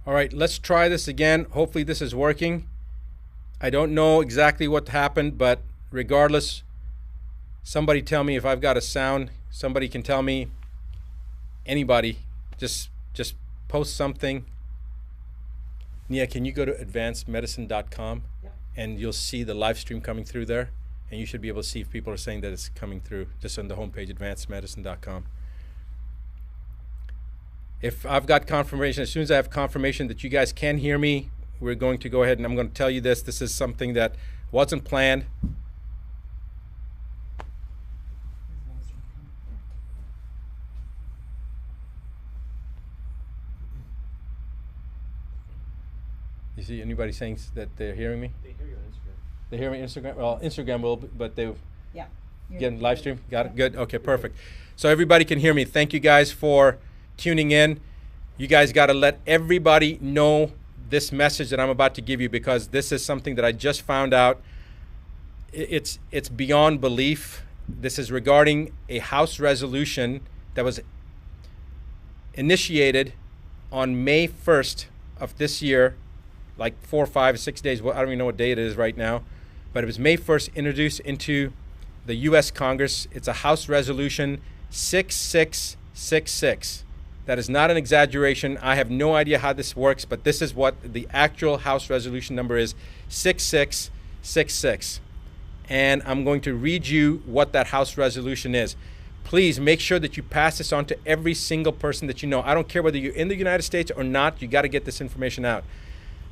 All right, let's try this again. Hopefully this is working. I don't know exactly what happened, but regardless, somebody tell me if I've got a sound. Somebody can tell me. Anybody, just post something. Nia, can you go to advancedmedicine.com and you'll see the live stream coming through there, and you should be able to see if people are saying that it's coming through just on the homepage, advancedmedicine.com. If I've got confirmation, as soon as I have confirmation that you guys can hear me, we're going to go ahead and I'm going to tell you this. This is something that wasn't planned. You see anybody saying that they're hearing me? They hear you on Instagram. They hear me on Instagram? Well, Instagram will, but they getting live stream? Got it? Good. Okay, perfect. So everybody can hear me. Thank you guys for tuning in. You guys got to let everybody know this message that I'm about to give you, because this is something that I just found out. It's beyond belief. This is regarding a House resolution that was initiated on May 1st of this year, like 4, 5, 6 days. Well, I don't even know what day it is right now, but it was May 1st, introduced into the U.S. Congress. It's a House Resolution 6666. That is not an exaggeration. I have no idea how this works, but this is what the actual House Resolution number is, 6666. And I'm going to read you what that House Resolution is. Please make sure that you pass this on to every single person that you know. I don't care whether you're in the United States or not, you got to get this information out.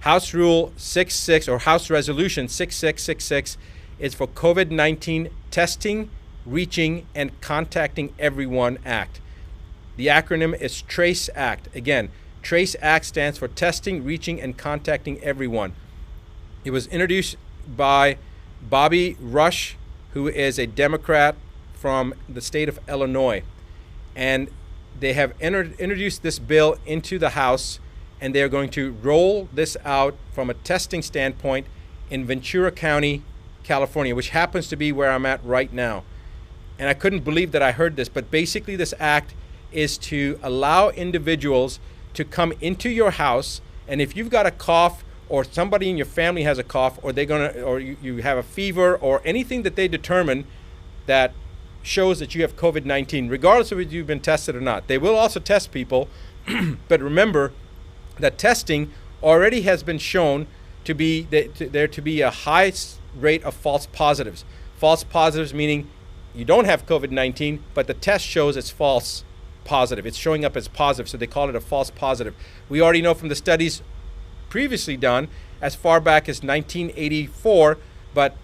House Rule 66 or House Resolution 6666 is for COVID-19 testing, reaching, and contacting everyone act. The acronym is TRACE Act. Again, TRACE Act stands for testing, reaching, and contacting everyone. It was introduced by Bobby Rush, who is a Democrat from the state of Illinois. And they have introduced this bill into the House, and they're going to roll this out from a testing standpoint in Ventura County, California, which happens to be where I'm at right now. And I couldn't believe that I heard this, but basically this act is to allow individuals to come into your house, and if you've got a cough or somebody in your family has a cough, or you have a fever or anything that they determine that shows that you have COVID-19, regardless of whether you've been tested or not. They will also test people, but remember that testing already has been shown to be there to be a high rate of false positives. False positives meaning you don't have COVID-19, but the test shows it's false positive. It's showing up as positive, so they call it a false positive. We already know from the studies previously done as far back as 1984, but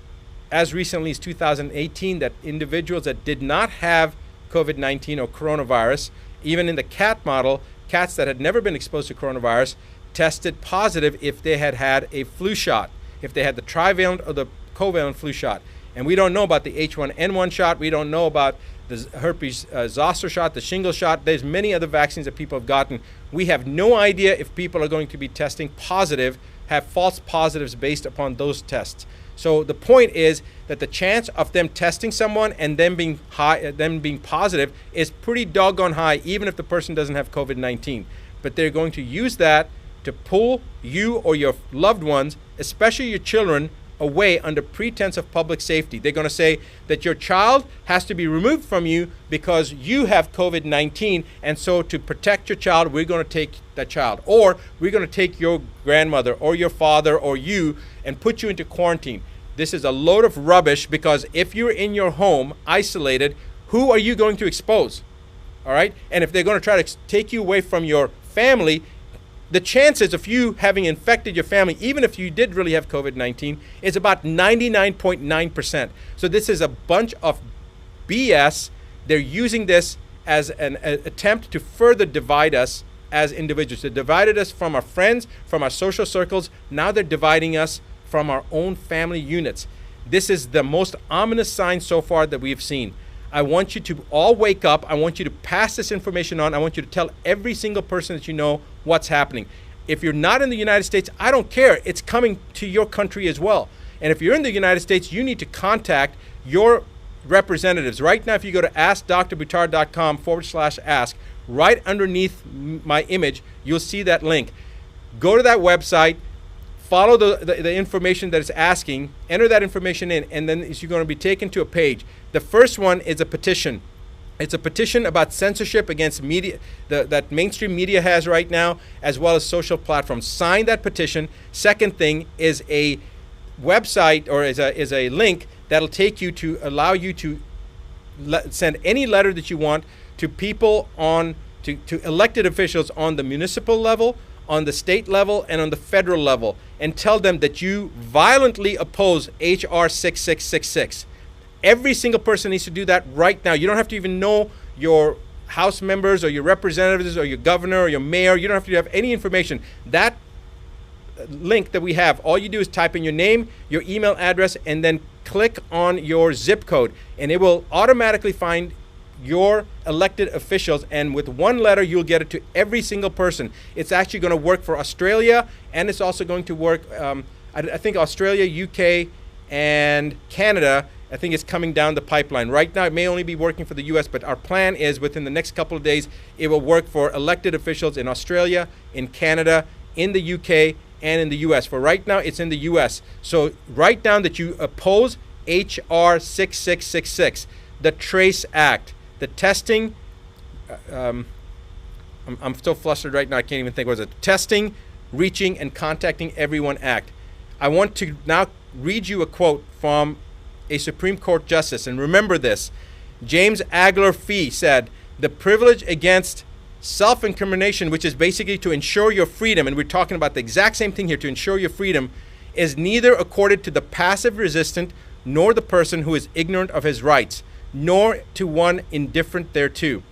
as recently as 2018, that individuals that did not have COVID-19 or coronavirus, even in the cat model, cats that had never been exposed to coronavirus tested positive if they had had a flu shot, if they had the trivalent or the covalent flu shot. And we don't know about the H1N1 shot. We don't know about the herpes zoster shot, the shingle shot. There's many other vaccines that people have gotten. We have no idea if people are going to be testing positive, have false positives based upon those tests. So the point is that the chance of them testing someone and them being positive is pretty doggone high, even if the person doesn't have COVID-19. But they're going to use that to pull you or your loved ones, especially your children, away under pretense of public safety. They're going to say that your child has to be removed from you because you have COVID-19, and so to protect your child, we're going to take that child. Or we're going to take your grandmother or your father or you and put you into quarantine. This is a load of rubbish, because if you're in your home isolated, who are you going to expose? All right? And if they're going to try to take you away from your family, the chances of you having infected your family, even if you did really have COVID-19, is about 99.9%. So this is a bunch of BS. They're using this as an attempt to further divide us as individuals. They divided us from our friends, from our social circles. Now they're dividing us from our own family units. This is the most ominous sign so far that we've seen. I want you to all wake up. I want you to pass this information on. I want you to tell every single person that you know what's happening. If you're not in the United States, I don't care. It's coming to your country as well. And if you're in the United States, you need to contact your representatives. Right now, if you go to askdrbuttar.com/ask, right underneath my image, you'll see that link. Go to that website, follow the information that it's asking, enter that information in, and then you're going to be taken to a page. The first one is a petition. It's a petition about censorship against media that mainstream media has right now, as well as social platforms. Sign that petition. Second thing is a website, or is a link that'll take you to allow you to send any letter that you want to people to elected officials on the municipal level, on the state level, and on the federal level, and tell them that you violently oppose HR 6666. Every single person needs to do that right now. You don't have to even know your House members or your representatives or your governor or your mayor. You don't have to have any information. That link that we have, all you do is type in your name, your email address, and then click on your zip code, and it will automatically find your elected officials, and with one letter you'll get it to every single person. It's actually going to work for Australia, and it's also going to work I think Australia, UK, and Canada. I think it's coming down the pipeline. Right now it may only be working for the US, but our plan is within the next couple of days it will work for elected officials in Australia, in Canada, in the UK, and in the US. For right now it's in the US. So write down that you oppose HR 6666, the TRACE Act, the testing, I'm so flustered right now I can't even think. Was it Testing, Reaching, and Contacting Everyone Act? I want to now read you a quote from a Supreme Court justice, and remember this. James Agler Fee said, "The privilege against self-incrimination, which is basically to ensure your freedom," and we're talking about the exact same thing here, to ensure your freedom, "is neither accorded to the passive resistant nor the person who is ignorant of his rights, nor to one indifferent thereto.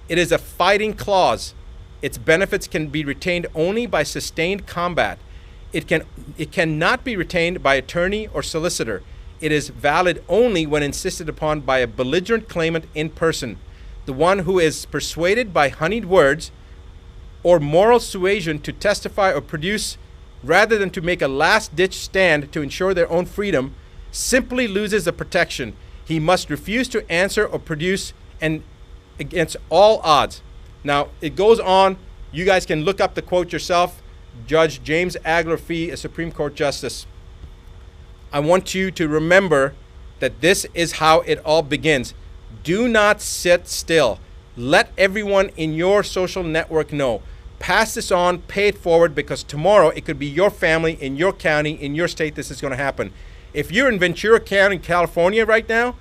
It is a fighting clause. Its benefits can be retained only by sustained combat. It cannot be retained by attorney or solicitor. It is valid only when insisted upon by a belligerent claimant in person. The one who is persuaded by honeyed words or moral suasion to testify or produce, rather than to make a last-ditch stand to ensure their own freedom, simply loses the protection. He must refuse to answer or produce, and against all odds." Now, it goes on. You guys can look up the quote yourself. Judge James Agler Fee, a Supreme Court justice. I want you to remember that this is how it all begins. Do not sit still. Let everyone in your social network know. Pass this on, pay it forward, because tomorrow it could be your family, in your county, in your state, this is going to happen. If you're in Ventura County, California right now,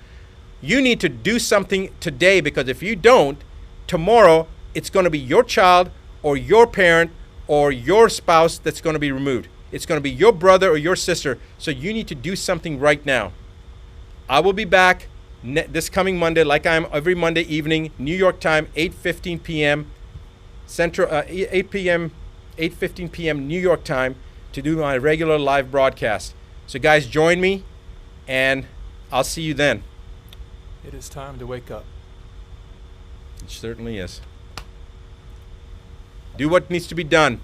you need to do something today, because if you don't, tomorrow it's going to be your child or your parent or your spouse that's going to be removed. It's going to be your brother or your sister. So you need to do something right now. I will be back this coming Monday, like I am every Monday evening, New York time, 8:15 p.m. Central, 8:15 p.m. New York time, to do my regular live broadcast. So guys, join me, and I'll see you then. It is time to wake up. It certainly is. Do what needs to be done.